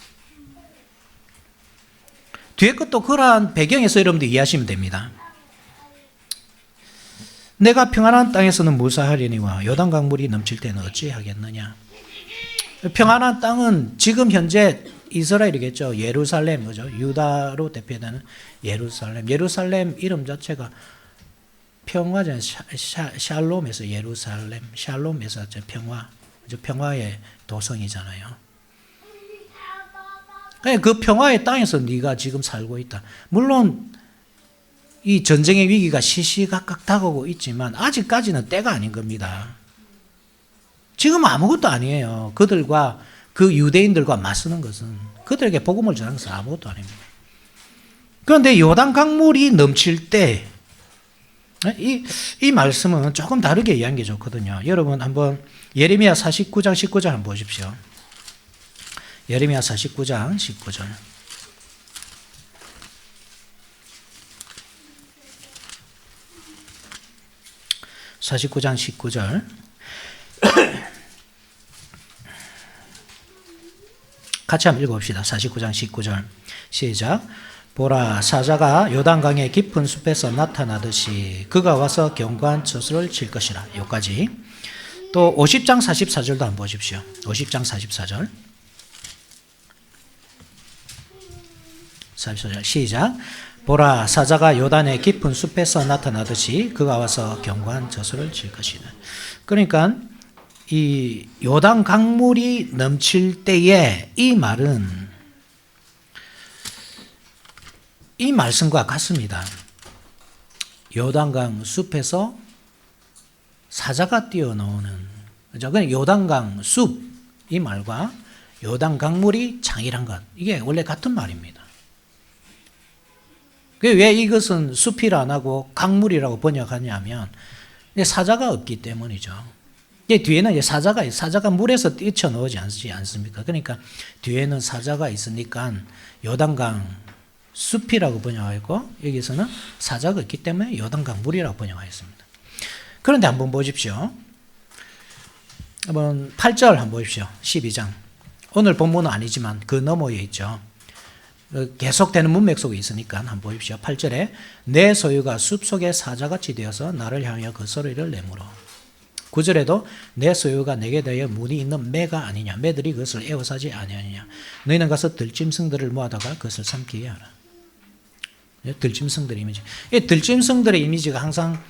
뒤에 것도 그러한 배경에서 여러분들 이해하시면 됩니다. 내가 평안한 땅에서는 무사하려니와 요단강 물이 넘칠 때는 어찌하겠느냐. 평안한 땅은 지금 현재 이스라엘이겠죠. 예루살렘, 그죠? 유다로 대표되는 예루살렘. 예루살렘 이름 자체가 평화잖아요. 샬롬에서 예루살렘, 샬롬에서 평화, 평화의 도성이잖아요. 그 평화의 땅에서 네가 지금 살고 있다. 물론 이 전쟁의 위기가 시시각각 다가오고 있지만 아직까지는 때가 아닌 겁니다. 지금 아무것도 아니에요. 그들과 그 유대인들과 맞서는 것은, 그들에게 복음을 전하는 것은 아무것도 아닙니다. 그런데 요단 강물이 넘칠 때 이 말씀은 조금 다르게 이해하는 게 좋거든요. 여러분 한번 예레미야 49장 19절 한번 보십시오. 예레미야 49장 19절. (49장 19절) 같이 한번 읽어봅시다. 49장 19절 시작. 보라, 사자가 요단강의 깊은 숲에서 나타나듯이 그가 와서 견고한 처소를 칠 것이라. 여기까지. 또 50장 44절도 한번 보십시오. 50장 44절 44절 시작. 보라, 사자가 요단의 깊은 숲에서 나타나듯이 그가 와서 견고한 저수를 칠 것이다. 그러니까 이 요단 강물이 넘칠 때에 이 말은 이 말씀과 같습니다. 요단강 숲에서 사자가 뛰어나오는, 그죠? 그냥 요단강 숲, 이 말과 요단 강물이 창이란 것, 이게 원래 같은 말입니다. 왜 이것은 숲이라 안 하고 강물이라고 번역하냐면 사자가 없기 때문이죠. 뒤에는 사자가 물에서 뛰쳐나오지 않습니까? 그러니까 뒤에는 사자가 있으니까 요단강 숲이라고 번역하고 여기서는 사자가 있기 때문에 요단강 물이라고 번역하였습니다. 그런데 한번 보십시오. 한번 8절 한번 보십시오. 12장. 오늘 본문은 아니지만 그 너머에 있죠. 계속되는 문맥 속에 있으니까 한번 보십시오. 8절에 내 소유가 숲속의 사자같이 되어서 나를 향하여 그 소리를 내물어. 9절에도 내 소유가 내게 대하여 문이 있는 매가 아니냐. 매들이 그것을 에워싸지 아니하느냐. 너희는 가서 들짐승들을 모아다가 그것을 삼키게 하라. 들짐승들의 이미지. 이 들짐승들의 이미지가 항상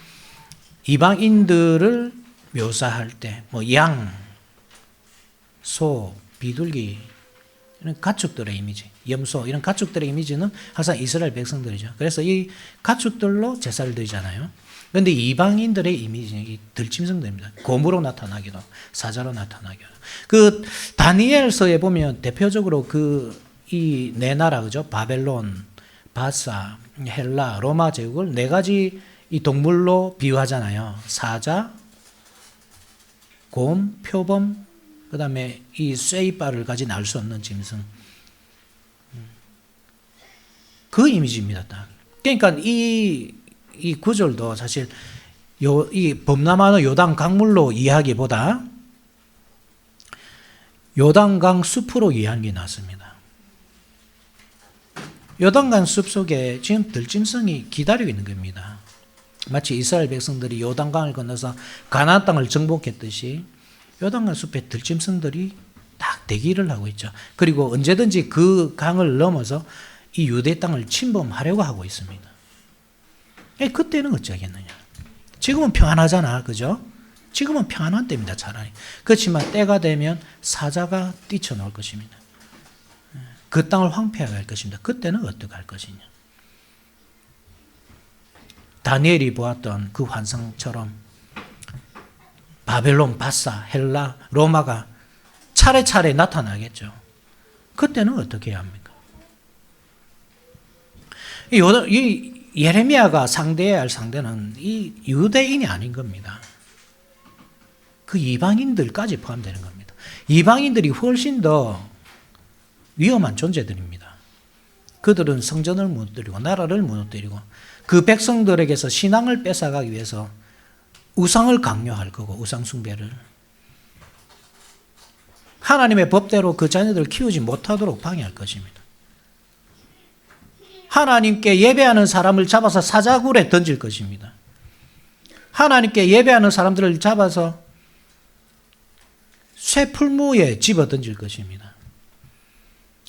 이방인들을 묘사할 때, 뭐 양, 소, 비둘기 이런 가축들의 이미지, 염소 이런 가축들의 이미지는 항상 이스라엘 백성들이죠. 그래서 이 가축들로 제사를 드리잖아요. 그런데 이방인들의 이미지는 이 들짐승들입니다. 곰으로 나타나기도, 사자로 나타나기도. 그 다니엘서에 보면 대표적으로 이 네 나라, 그죠? 바벨론, 바사, 헬라, 로마 제국을 네 가지 이 동물로 비유하잖아요. 사자, 곰, 표범, 그 다음에 이 쇠이빨을 가진 알 수 없는 짐승. 그 이미지입니다. 딱. 그러니까 이 구절도 사실 이 범람하는 요단 강물로 이해하기보다 요단강 숲으로 이해하는 게 낫습니다. 요단강 숲 속에 지금 들짐승이 기다리고 있는 겁니다. 마치 이스라엘 백성들이 요단강을 건너서 가나안 땅을 정복했듯이 요단강 숲에 들짐승들이 딱 대기를 하고 있죠. 그리고 언제든지 그 강을 넘어서 이 유대 땅을 침범하려고 하고 있습니다. 그때는 어쩌겠느냐. 지금은 평안하잖아. 그죠? 지금은 평안한 때입니다. 차라리. 그렇지만 때가 되면 사자가 뛰쳐나올 것입니다. 그 땅을 황폐하게 할 것입니다. 그때는 어떻게 할 것이냐. 다니엘이 보았던 그 환상처럼 바벨론, 바사, 헬라, 로마가 차례차례 나타나겠죠. 그때는 어떻게 해야 합니까? 이 예레미야가 상대해야 할 상대는 이 유대인이 아닌 겁니다. 그 이방인들까지 포함되는 겁니다. 이방인들이 훨씬 더 위험한 존재들입니다. 그들은 성전을 무너뜨리고 나라를 무너뜨리고 그 백성들에게서 신앙을 뺏어가기 위해서 우상을 강요할 거고 우상 숭배를 하나님의 법대로 그 자녀들을 키우지 못하도록 방해할 것입니다. 하나님께 예배하는 사람을 잡아서 사자굴에 던질 것입니다. 하나님께 예배하는 사람들을 잡아서 쇠풀무에 집어 던질 것입니다.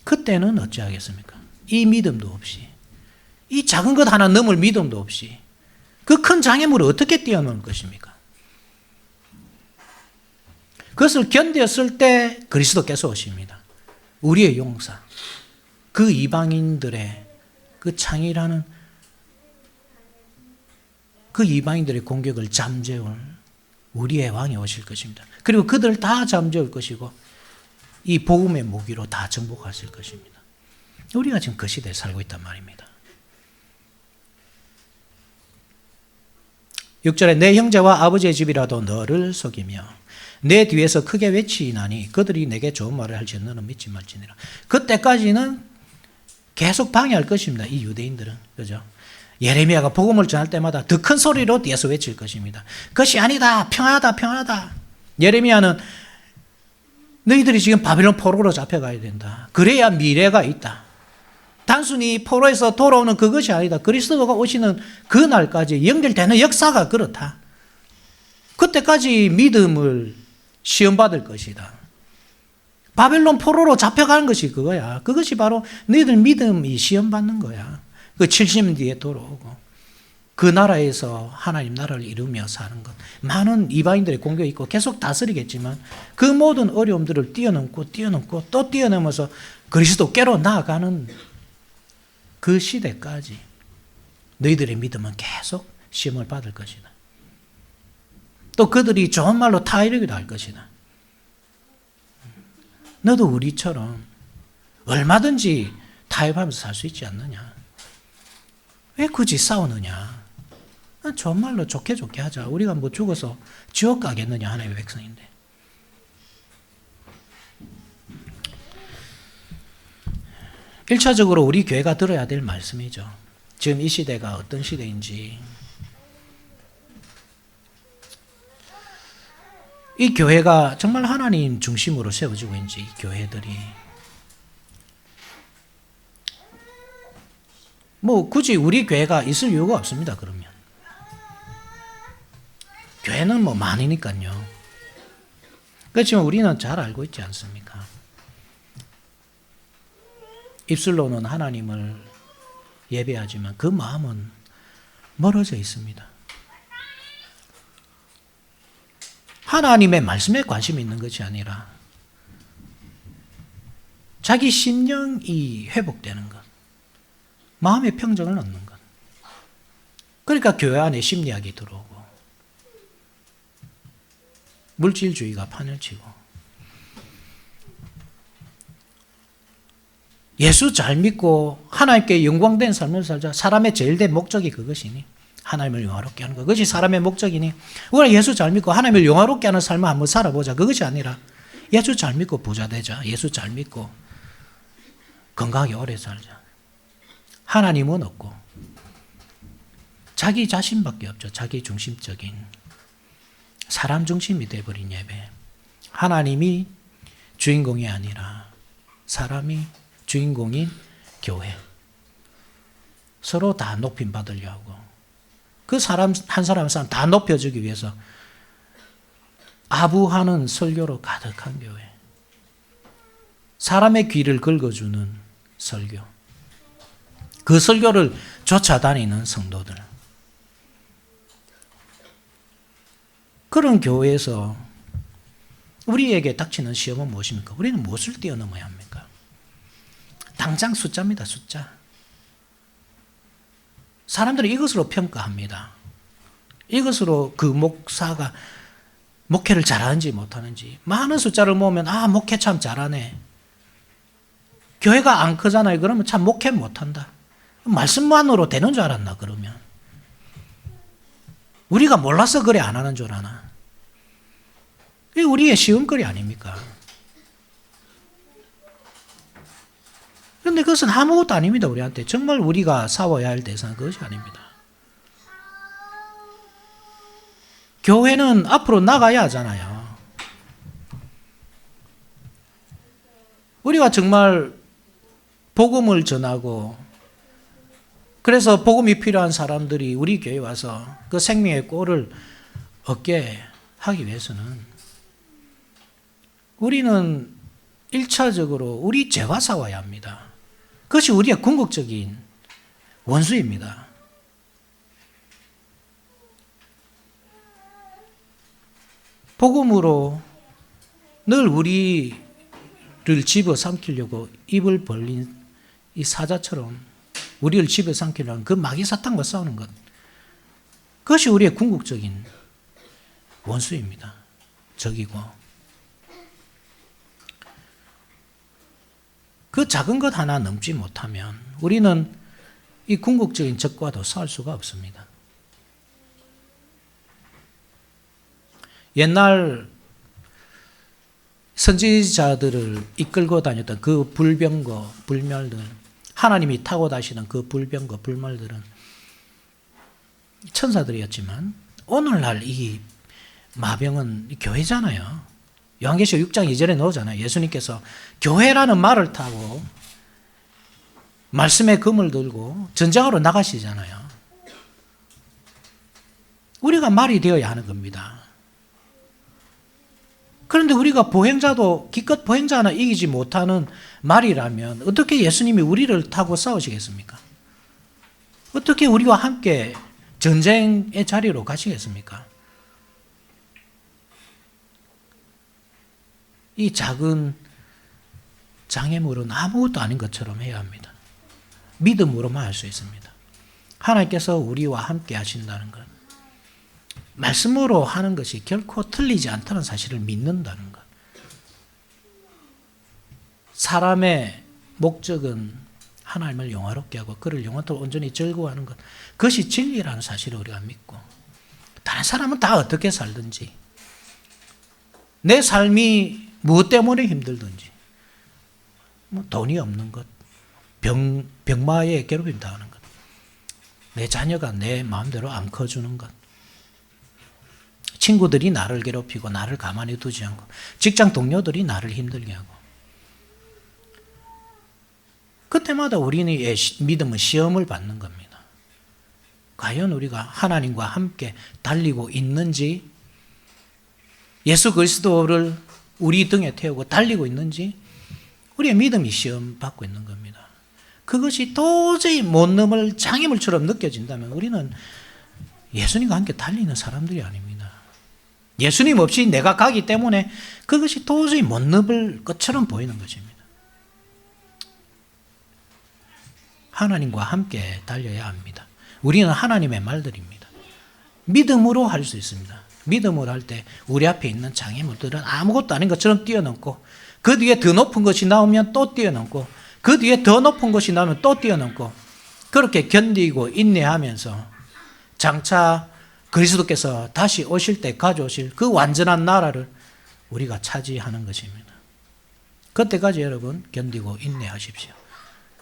그때는 어찌하겠습니까? 이 믿음도 없이, 이 작은 것 하나 넘을 믿음도 없이 그 큰 장애물을 어떻게 뛰어넘을 것입니까? 그것을 견뎠을 때 그리스도께서 오십니다. 우리의 용사, 그 이방인들의 그 창이라는 그 이방인들의 공격을 잠재울 우리의 왕이 오실 것입니다. 그리고 그들을 다 잠재울 것이고 이 복음의 무기로 다 정복하실 것입니다. 우리가 지금 그 시대에 살고 있단 말입니다. 6절에 내 형제와 아버지의 집이라도 너를 속이며 내 뒤에서 크게 외치나니 그들이 내게 좋은 말을 할지 너는 믿지 말지니라. 그때까지는 계속 방해할 것입니다. 이 유대인들은. 그죠? 예레미야가 복음을 전할 때마다 더 큰 소리로 뒤에서 외칠 것입니다. 그것이 아니다. 평안하다. 평안하다. 예레미야는 너희들이 지금 바벨론 포로로 잡혀가야 된다. 그래야 미래가 있다. 단순히 포로에서 돌아오는 그것이 아니다. 그리스도가 오시는 그 날까지 연결되는 역사가 그렇다. 그때까지 믿음을 시험받을 것이다. 바벨론 포로로 잡혀가는 것이 그거야. 그것이 바로 너희들 믿음이 시험받는 거야. 그 70년 뒤에 돌아오고 그 나라에서 하나님 나라를 이루며 사는 것. 많은 이방인들의 공격이 있고 계속 다스리겠지만 그 모든 어려움들을 뛰어넘고 또 뛰어넘어서 그리스도께로 나아가는 그 시대까지 너희들의 믿음은 계속 시험을 받을 것이다. 또 그들이 좋은 말로 타이르기도 할 것이다. 너도 우리처럼 얼마든지 타협하면서 살 수 있지 않느냐? 왜 굳이 싸우느냐? 좋은 말로 좋게 하자. 우리가 뭐 죽어서 지옥 가겠느냐? 하나님의 백성인데. 일차적으로 우리 교회가 들어야 될 말씀이죠. 지금 이 시대가 어떤 시대인지. 이 교회가 정말 하나님 중심으로 세워지고 있는지, 이 교회들이. 뭐 굳이 우리 교회가 있을 이유가 없습니다. 그러면. 교회는 뭐 많으니까요. 그렇지만 우리는 잘 알고 있지 않습니까? 입술로는 하나님을 예배하지만 그 마음은 멀어져 있습니다. 하나님의 말씀에 관심이 있는 것이 아니라 자기 신령이 회복되는 것, 마음의 평정을 얻는 것. 그러니까 교회 안에 심리학이 들어오고 물질주의가 판을 치고 예수 잘 믿고 하나님께 영광된 삶을 살자. 사람의 제일 된 목적이 그것이니 하나님을 영화롭게 하는 것. 그것이 사람의 목적이니 우리가 예수 잘 믿고 하나님을 영화롭게 하는 삶을 한번 살아보자. 그것이 아니라 예수 잘 믿고 부자 되자. 예수 잘 믿고 건강하게 오래 살자. 하나님은 없고 자기 자신밖에 없죠. 자기 중심적인 사람 중심이 되어버린 예배. 하나님이 주인공이 아니라 사람이 주인공인 교회. 서로 다 높임 받으려고 그 사람 한 사람 한 사람 다 높여주기 위해서 아부하는 설교로 가득한 교회. 사람의 귀를 긁어주는 설교. 그 설교를 쫓아다니는 성도들. 그런 교회에서 우리에게 닥치는 시험은 무엇입니까? 우리는 무엇을 뛰어넘어야 합니까? 당장 숫자입니다. 숫자. 사람들이 이것으로 평가합니다. 이것으로 그 목사가 목회를 잘하는지 못하는지. 많은 숫자를 모으면 아 목회 참 잘하네. 교회가 안 크잖아요. 그러면 참 목회 못한다. 말씀만으로 되는 줄 알았나 그러면. 우리가 몰라서 그래 안 하는 줄 아나. 이게 우리의 시험거리 아닙니까? 그런데 그것은 아무것도 아닙니다. 우리한테. 정말 우리가 싸워야 할 대상은 그것이 아닙니다. 교회는 앞으로 나가야 하잖아요. 우리가 정말 복음을 전하고 그래서 복음이 필요한 사람들이 우리 교회에 와서 그 생명의 꼴을 얻게 하기 위해서는 우리는 1차적으로 우리 죄와 싸워야 합니다. 그것이 우리의 궁극적인 원수입니다. 복음으로 늘 우리를 집어삼키려고 입을 벌린 이 사자처럼 우리를 집어삼키려는 그 마귀 사탄과 싸우는 것. 그것이 우리의 궁극적인 원수입니다. 적이고. 그 작은 것 하나 넘지 못하면 우리는 이 궁극적인 적과도 싸울 수가 없습니다. 옛날 선지자들을 이끌고 다녔던 그 불병거, 불멸들, 하나님이 타고 다니시는 그 불병거, 불멸들은 천사들이었지만 오늘날 이 마병은 교회잖아요. 요한계시록 6장 2절에 나오잖아요. 예수님께서 교회라는 말을 타고 말씀의 금을 들고 전쟁하러 나가시잖아요. 우리가 말이 되어야 하는 겁니다. 그런데 우리가 보행자도 기껏 보행자 하나 이기지 못하는 말이라면 어떻게 예수님이 우리를 타고 싸우시겠습니까? 어떻게 우리와 함께 전쟁의 자리로 가시겠습니까? 이 작은 장애물은 아무것도 아닌 것처럼 해야 합니다. 믿음으로만 할 수 있습니다. 하나님께서 우리와 함께 하신다는 것. 말씀으로 하는 것이 결코 틀리지 않다는 사실을 믿는다는 것. 사람의 목적은 하나님을 영화롭게 하고 그를 영원토록 온전히 즐거워하는 것. 그것이 진리라는 사실을 우리가 믿고 다른 사람은 다 어떻게 살든지 내 삶이 무엇 때문에 힘들든지 뭐 돈이 없는 것, 병마에 괴롭힘 당하는 것, 내 자녀가 내 마음대로 안 커주는 것, 친구들이 나를 괴롭히고 나를 가만히 두지 않고 직장 동료들이 나를 힘들게 하고 그때마다 우리의 믿음은 시험을 받는 겁니다. 과연 우리가 하나님과 함께 달리고 있는지 예수 그리스도를 우리 등에 태우고 달리고 있는지 우리의 믿음이 시험받고 있는 겁니다. 그것이 도저히 못 넘을 장애물처럼 느껴진다면 우리는 예수님과 함께 달리는 사람들이 아닙니다. 예수님 없이 내가 가기 때문에 그것이 도저히 못 넘을 것처럼 보이는 것입니다. 하나님과 함께 달려야 합니다. 우리는 하나님의 말들입니다. 믿음으로 할 수 있습니다. 믿음으로 할 때 우리 앞에 있는 장애물들은 아무것도 아닌 것처럼 뛰어넘고 그 뒤에 더 높은 것이 나오면 또 뛰어넘고 그 뒤에 더 높은 것이 나오면 또 뛰어넘고 그렇게 견디고 인내하면서 장차 그리스도께서 다시 오실 때 가져오실 그 완전한 나라를 우리가 차지하는 것입니다. 그때까지 여러분 견디고 인내하십시오.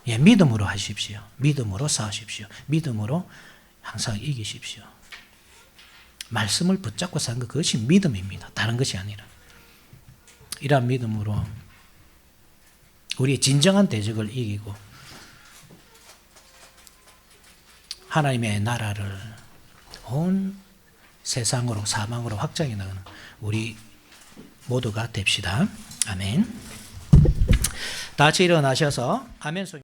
예, 믿음으로 하십시오. 믿음으로 싸우십시오. 믿음으로 항상 이기십시오. 말씀을 붙잡고 사는 것, 그것이 믿음입니다. 다른 것이 아니라. 이러한 믿음으로 우리의 진정한 대적을 이기고 하나님의 나라를 온 세상으로 사망으로 확장해 나가는 우리 모두가 됩시다. 아멘. 다 같이 일어나셔서 아멘 소리